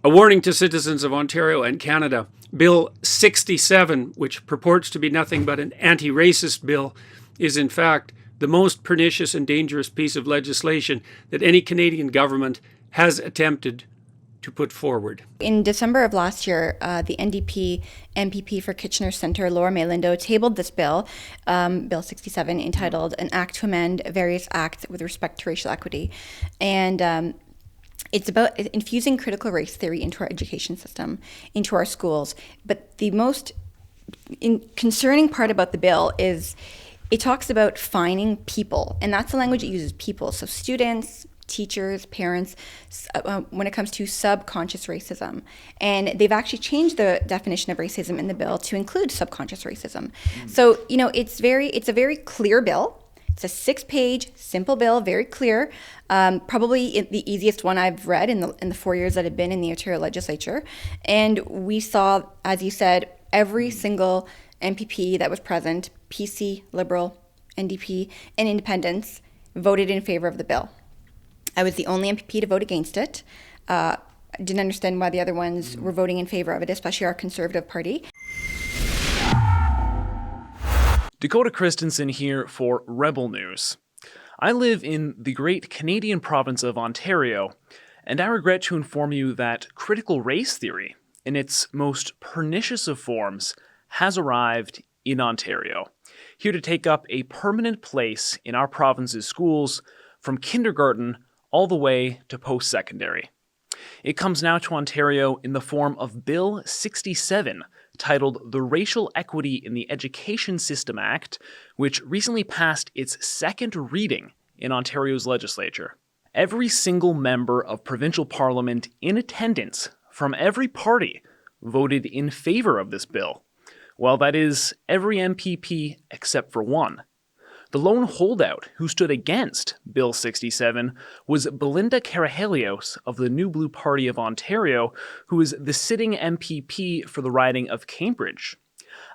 A warning to citizens of Ontario and Canada. Bill 67, which purports to be nothing but an anti-racist bill, is in fact the most pernicious and dangerous piece of legislation that any Canadian government has attempted to put forward. In December of last year, the NDP MPP for Kitchener Centre, Laura Maylindo, tabled this bill, Bill 67, entitled An Act to Amend Various Acts with Respect to Racial Equity. And it's about infusing critical race theory into our education system, into our schools. But the most concerning part about the bill is it talks about fining people, and that's the language it uses, people. So students, teachers, parents, when it comes to subconscious racism. And they've actually changed the definition of racism in the bill to include subconscious racism. So, it's a very clear bill. It's a 6-page, simple bill, very clear. Probably the easiest one I've read in the 4 years that I've been in the Ontario legislature. And we saw, as you said, every single MPP that was present, PC, Liberal, NDP, and Independents, voted in favor of the bill. I was the only MPP to vote against it. Didn't understand why the other ones were voting in favor of it, especially our Conservative Party. Dakota Christensen here for Rebel News. I live in the great Canadian province of Ontario, and I regret to inform you that critical race theory, in its most pernicious of forms, has arrived in Ontario, here to take up a permanent place in our province's schools from kindergarten all the way to post-secondary. It comes now to Ontario in the form of Bill 67, titled the Racial Equity in the Education System Act, which recently passed its second reading in Ontario's legislature. Every single member of provincial parliament in attendance from every party voted in favor of this bill. Well, that is every MPP except for one. The lone holdout who stood against Bill 67 was Belinda Karahalios of the New Blue Party of Ontario, who is the sitting MPP for the riding of Cambridge.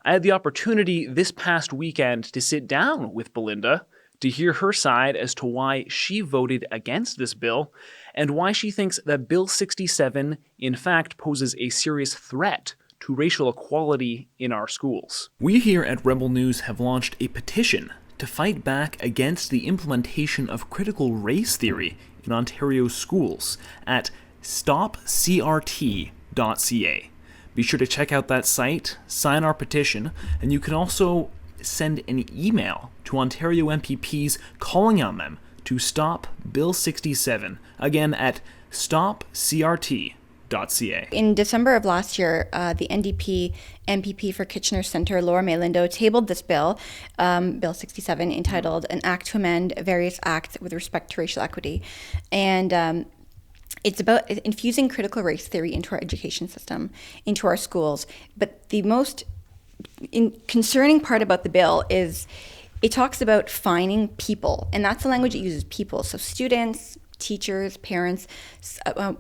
I had the opportunity this past weekend to sit down with Belinda to hear her side as to why she voted against this bill and why she thinks that Bill 67 in fact poses a serious threat to racial equality in our schools. We here at Rebel News have launched a petition to fight back against the implementation of critical race theory in Ontario's schools at stopcrt.ca. Be sure to check out that site, sign our petition, and you can also send an email to Ontario MPPs calling on them to stop Bill 67, again at stopcrt.ca. In December of last year, the NDP MPP for Kitchener Centre, Laura Maylindo, tabled this bill, Bill 67, entitled An Act to Amend Various Acts with Respect to Racial Equity. And it's about infusing critical race theory into our education system, into our schools. But the most concerning part about the bill is it talks about fining people, and that's the language it uses, people. So students, teachers, parents,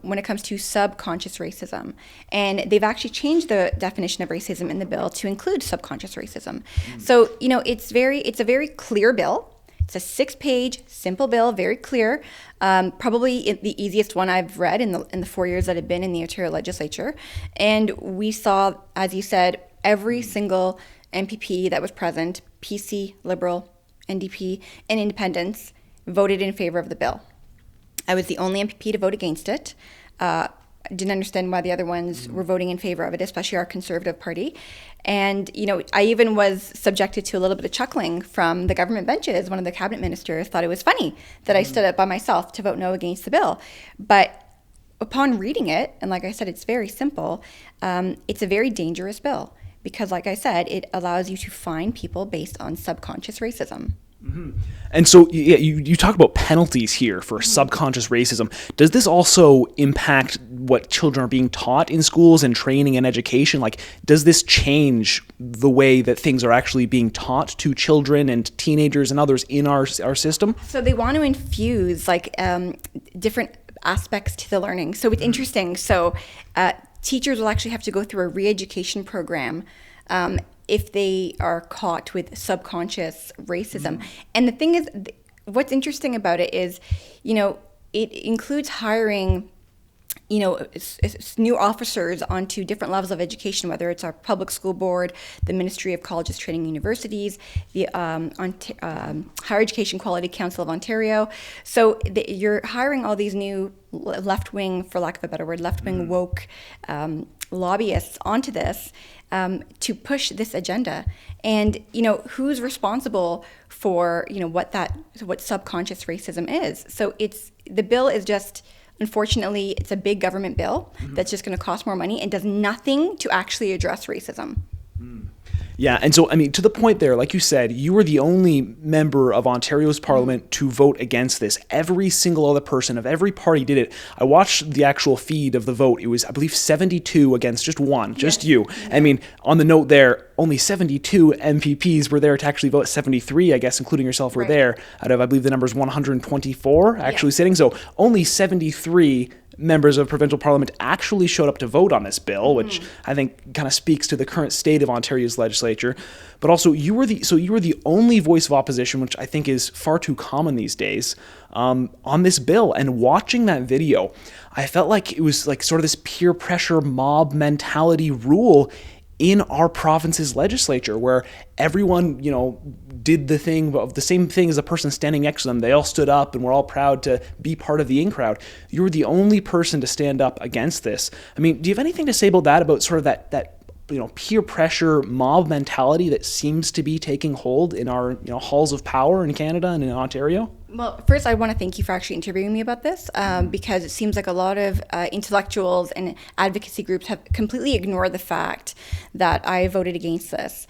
when it comes to subconscious racism. And they've actually changed the definition of racism in the bill to include subconscious racism. So, it's a very clear bill. It's a 6-page, simple bill, very clear. Probably the easiest one I've read in the 4 years that I've been in the Ontario legislature. And we saw, as you said, every single MPP that was present, PC, Liberal, NDP, and Independents, voted in favor of the bill. I was the only MPP to vote against it. Didn't understand why the other ones were voting in favor of it, especially our Conservative Party. And, I even was subjected to a little bit of chuckling from the government benches. One of the cabinet ministers thought it was funny that I stood up by myself to vote no against the bill. But upon reading it, and like I said, it's very simple, it's a very dangerous bill because, like I said, it allows you to fine people based on subconscious racism. Mm-hmm. And so you talk about penalties here for subconscious racism. Does this also impact what children are being taught in schools and training and education? Like, does this change the way that things are actually being taught to children and teenagers and others in our system? So they want to infuse different aspects to the learning. So it's interesting. So teachers will actually have to go through a re-education program if they are caught with subconscious racism. And the thing is, what's interesting about it is, it includes hiring it's new officers onto different levels of education, whether it's our public school board, the Ministry of Colleges, Training, and Universities, the Higher Education Quality Council of Ontario. So you're hiring all these new left-wing, for lack of a better word, left-wing woke lobbyists onto this to push this agenda. And, who's responsible for, what subconscious racism is? So the bill is just, unfortunately, it's a big government bill that's just going to cost more money and does nothing to actually address racism. Yeah, and so, to the point there, like you said, you were the only member of Ontario's parliament to vote against this. Every single other person of every party did it. I watched the actual feed of the vote. It was, I believe, 72 against just one, just you. On the note there, only 72 MPPs were there to actually vote. 73, I guess, including yourself, were there out of, I believe, the number's 124 actually sitting. So only 73 members of provincial parliament actually showed up to vote on this bill, which I think kind of speaks to the current state of Ontario's legislature. But also, you were the only voice of opposition, which I think is far too common these days, on this bill. And watching that video, I felt like it was like sort of this peer pressure mob mentality rule in our province's legislature, where everyone, did the same thing as the person standing next to them. They all stood up and were all proud to be part of the in crowd. You were the only person to stand up against this. Do you have anything to say about that, about sort of that peer pressure mob mentality that seems to be taking hold in our halls of power in Canada and in Ontario? Well, first, I want to thank you for actually interviewing me about this, because it seems like a lot of intellectuals and advocacy groups have completely ignored the fact that I voted against this.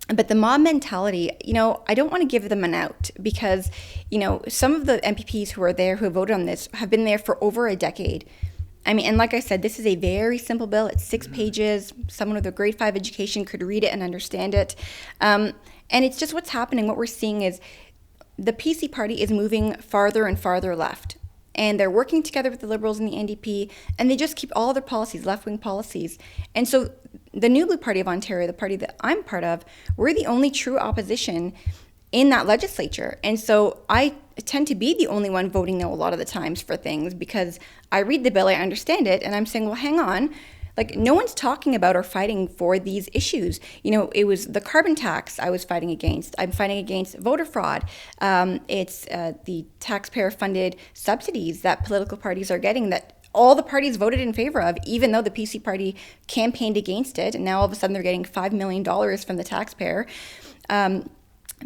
But the mob mentality, I don't want to give them an out, because, some of the MPPs who are there, who have voted on this, have been there for over a decade. And like I said, this is a very simple bill. It's 6 pages. Someone with a grade 5 education could read it and understand it. And it's just what's happening. What we're seeing is the PC party is moving farther and farther left. And they're working together with the Liberals and the NDP, and they just keep all their policies, left-wing policies. And so the New Blue Party of Ontario, the party that I'm part of, we're the only true opposition in that legislature. And so I tend to be the only one voting no a lot of the times for things, because I read the bill, I understand it, and I'm saying, well, hang on. Like, no one's talking about or fighting for these issues. It was the carbon tax I was fighting against. I'm fighting against voter fraud. It's the taxpayer-funded subsidies that political parties are getting that all the parties voted in favor of, even though the PC party campaigned against it. And now all of a sudden they're getting $5 million from the taxpayer.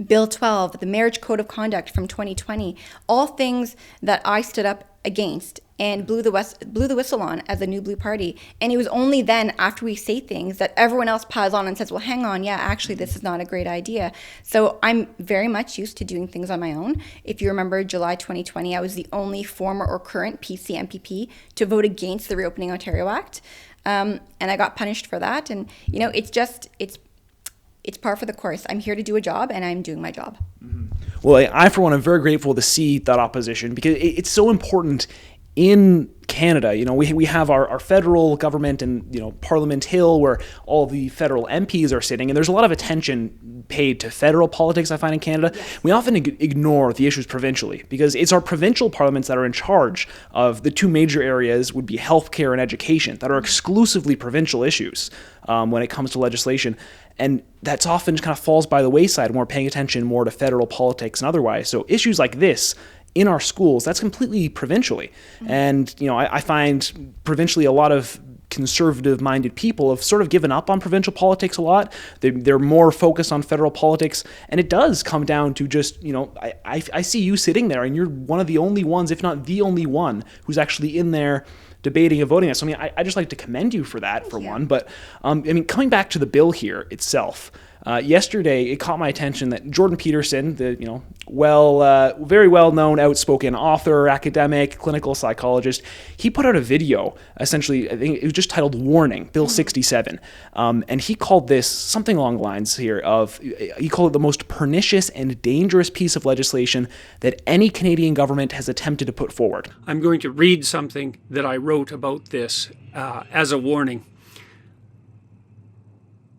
Bill 12, the Marriage Code of Conduct from 2020, all things that I stood up against and blew the whistle on as a New Blue Party. And it was only then, after we say things, that everyone else piles on and says, well, hang on, yeah, actually, this is not a great idea. So I'm very much used to doing things on my own. If you remember July 2020, I was the only former or current PC MPP to vote against the Reopening Ontario Act. And I got punished for that. And, it's par for the course. I'm here to do a job, and I'm doing my job. Well, I, for one, am very grateful to see that opposition, because it's so important in Canada. We have our federal government and, Parliament Hill, where all the federal MPs are sitting, and there's a lot of attention paid to federal politics, I find, in Canada. Yes. We often ignore the issues provincially, because it's our provincial parliaments that are in charge of the two major areas, would be healthcare and education, that are exclusively provincial issues when it comes to legislation. And that's often kind of falls by the wayside when we're paying attention more to federal politics and otherwise. So issues like this in our schools, that's completely provincially. And, I find provincially a lot of conservative-minded people have sort of given up on provincial politics a lot. They're more focused on federal politics. And it does come down to just, I see you sitting there, and you're one of the only ones, if not the only one, who's actually in there debating and voting on. So I just like to commend you for that, for one. But coming back to the bill here itself, yesterday it caught my attention that Jordan Peterson, the very well-known, outspoken author, academic, clinical psychologist, he put out a video. Essentially, I think it was just titled "Warning: Bill 67," and he called this something along the lines here of, he called it the most pernicious and dangerous piece of legislation that any Canadian government has attempted to put forward. I'm going to read something that I wrote about this as a warning.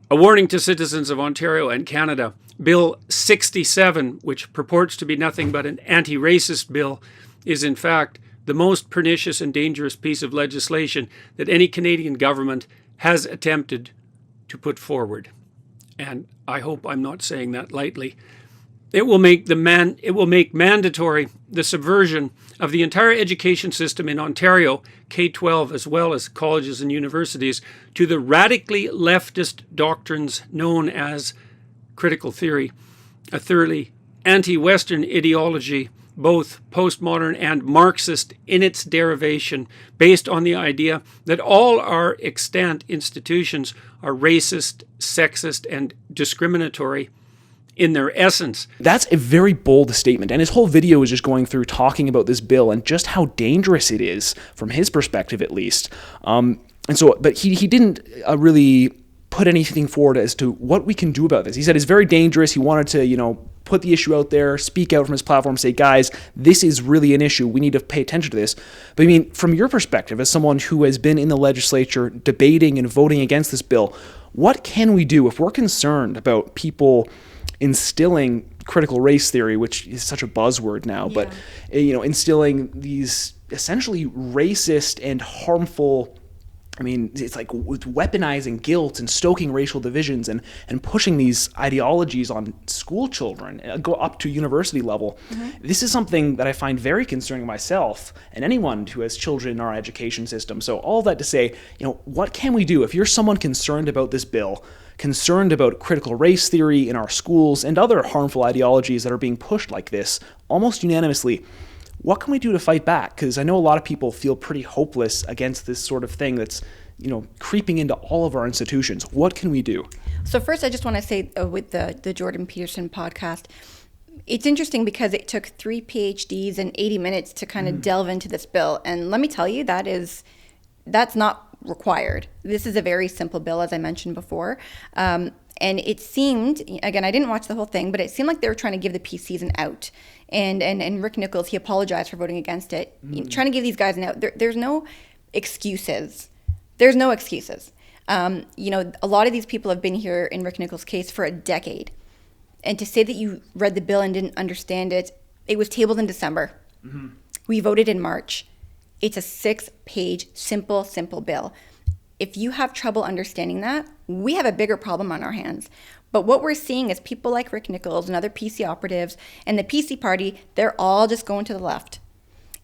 A warning to citizens of Ontario and Canada. Bill 67, which purports to be nothing but an anti-racist bill, is in fact the the most pernicious and dangerous piece of legislation that any Canadian government has attempted to put forward. And I hope I'm not saying that lightly. It will make mandatory the subversion of the entire education system in Ontario, K-12 as well as colleges and universities, to the radically leftist doctrines known as critical theory, a thoroughly anti-Western ideology, both postmodern and Marxist in its derivation, based on the idea that all our extant institutions are racist, sexist, and discriminatory in their essence. That's a very bold statement, and his whole video is just going through talking about this bill and just how dangerous it is, from his perspective at least. But he didn't really put anything forward as to what we can do about this. He said it's very dangerous. He wanted to, put the issue out there, speak out from his platform, say, guys, this is really an issue. We need to pay attention to this. But I mean, from your perspective, as someone who has been in the legislature debating and voting against this bill, what can we do if we're concerned about people instilling critical race theory, which is such a buzzword now, but instilling these essentially racist and harmful, it's like with weaponizing guilt and stoking racial divisions and pushing these ideologies on school children, go up to university level. Mm-hmm. This is something that I find very concerning myself and anyone who has children in our education system. So all that to say, what can we do if you're someone concerned about this bill, concerned about critical race theory in our schools and other harmful ideologies that are being pushed like this almost unanimously? What can we do to fight back? Because I know a lot of people feel pretty hopeless against this sort of thing that's, creeping into all of our institutions. What can we do? So first, I just want to say with the Jordan Peterson podcast, it's interesting because it took 3 PhDs and 80 minutes to kind of delve into this bill. And let me tell you, that's not required. This is a very simple bill, as I mentioned before. And it seemed, again, I didn't watch the whole thing, but it seemed like they were trying to give the PCs an out. And Rick Nichols, he apologized for voting against it, trying to give these guys an out. There's no excuses. There's no excuses. A lot of these people have been here in Rick Nichols' case for a decade. And to say that you read the bill and didn't understand it, it was tabled in December. Mm-hmm. We voted in March. It's a 6-page, simple bill. If you have trouble understanding that, we have a bigger problem on our hands. But what we're seeing is people like Rick Nichols and other PC operatives and the PC party, they're all just going to the left.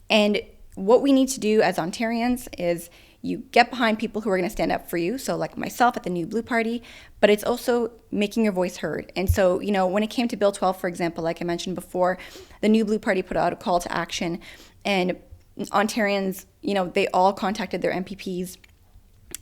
And what we need to do as Ontarians is you get behind people who are going to stand up for you. So like myself at the New Blue Party, but it's also making your voice heard. And so, when it came to Bill 12, for example, like I mentioned before, the New Blue Party put out a call to action, and Ontarians, they all contacted their MPPs.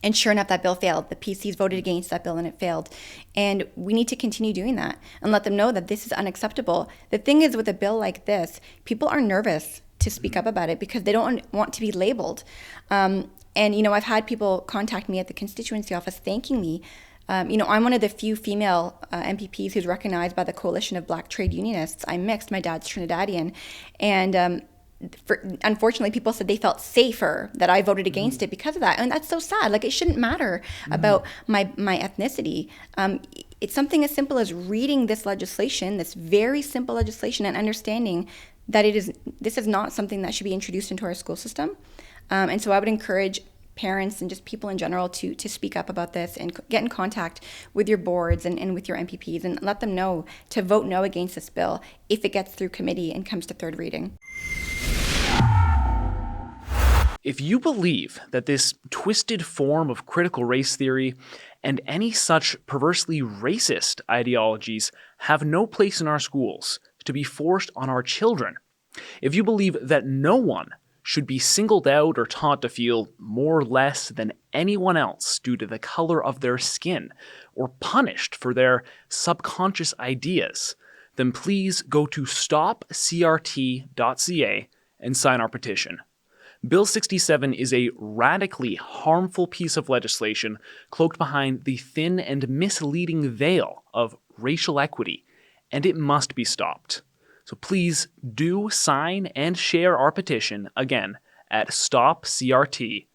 And sure enough, that bill failed. The PCs voted against that bill and it failed. And we need to continue doing that and let them know that this is unacceptable. The thing is, with a bill like this, people are nervous to speak up about it because they don't want to be labeled. I've had people contact me at the constituency office thanking me. I'm one of the few female MPPs who's recognized by the Coalition of Black Trade Unionists. I'm mixed. My dad's Trinidadian. And unfortunately, people said they felt safer that I voted against it because of that. And that's so sad. Like, it shouldn't matter about my ethnicity. It's something as simple as reading this legislation, this very simple legislation, and understanding that this is not something that should be introduced into our school system. And so I would encourage parents and just people in general to speak up about this and get in contact with your boards and with your MPPs and let them know to vote no against this bill if it gets through committee and comes to third reading. If you believe that this twisted form of critical race theory and any such perversely racist ideologies have no place in our schools to be forced on our children, if you believe that no one should be singled out or taught to feel more or less than anyone else due to the color of their skin, or punished for their subconscious ideas, then please go to stopcrt.ca and sign our petition. Bill 67 is a radically harmful piece of legislation cloaked behind the thin and misleading veil of racial equity, and it must be stopped. So please do sign and share our petition again at stopcrt.ca.